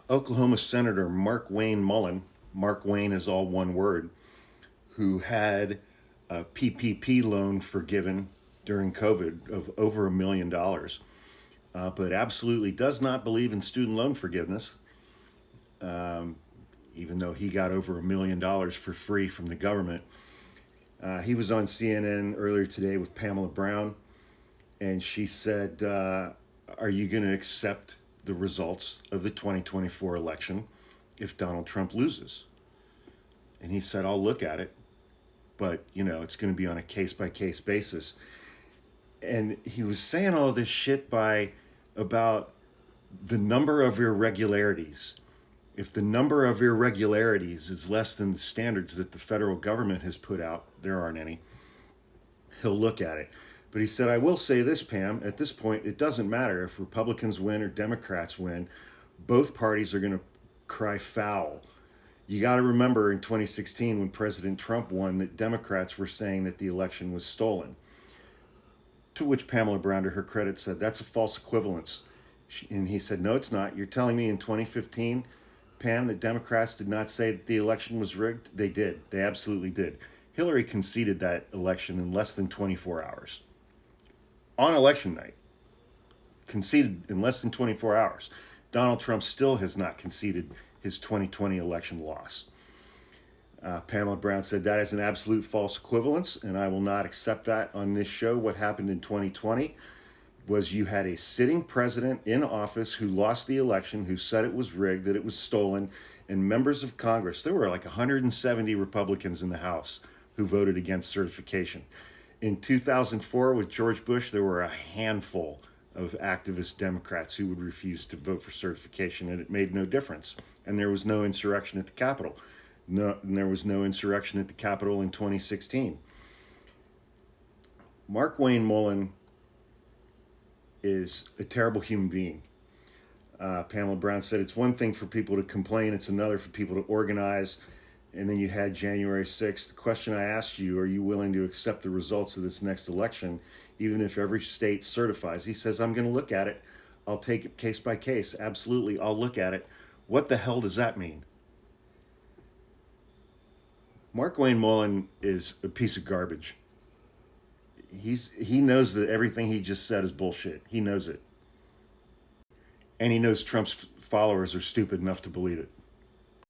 Oklahoma Senator Markwayne Mullen, Markwayne is all one word, who had a PPP loan forgiven during COVID of over $1 million, but absolutely does not believe in student loan forgiveness, even though he got over $1 million for free from the government. He was on CNN earlier today with Pamela Brown, and she said, are you going to accept the results of the 2024 election if Donald Trump loses? And he said, I'll look at it, but it's going to be on a case by case basis. And he was saying all this shit about the number of irregularities. If the number of irregularities is less than the standards that the federal government has put out, there aren't any, he'll look at it. But he said, I will say this, Pam, at this point, it doesn't matter if Republicans win or Democrats win. Both parties are going to cry foul. You got to remember in 2016 when President Trump won that Democrats were saying that the election was stolen. To which Pamela Brown, to her credit, said, that's a false equivalence. And he said, no, it's not. You're telling me in 2015, Pam, that Democrats did not say that the election was rigged? They did. They absolutely did. Hillary conceded that election in less than 24 hours. On election night, conceded in less than 24 hours. Donald Trump still has not conceded his 2020 election loss. Pamela Brown said that is an absolute false equivalence, and I will not accept that on this show. What happened in 2020 was you had a sitting president in office who lost the election, who said it was rigged, that it was stolen, and members of Congress, there were like 170 Republicans in the House who voted against certification. In 2004, with George Bush, there were a handful of activist Democrats who would refuse to vote for certification, and it made no difference. And there was no insurrection at the Capitol. No, and there was no insurrection at the Capitol in 2016. Markwayne Mullen is a terrible human being. Pamela Brown said it's one thing for people to complain, it's another for people to organize. And then you had January 6th. The question I asked you, are you willing to accept the results of this next election, even if every state certifies? He says, I'm going to look at it. I'll take it case by case. Absolutely, I'll look at it. What the hell does that mean? Markwayne Mullen is a piece of garbage. He knows that everything he just said is bullshit. He knows it. And he knows Trump's followers are stupid enough to believe it.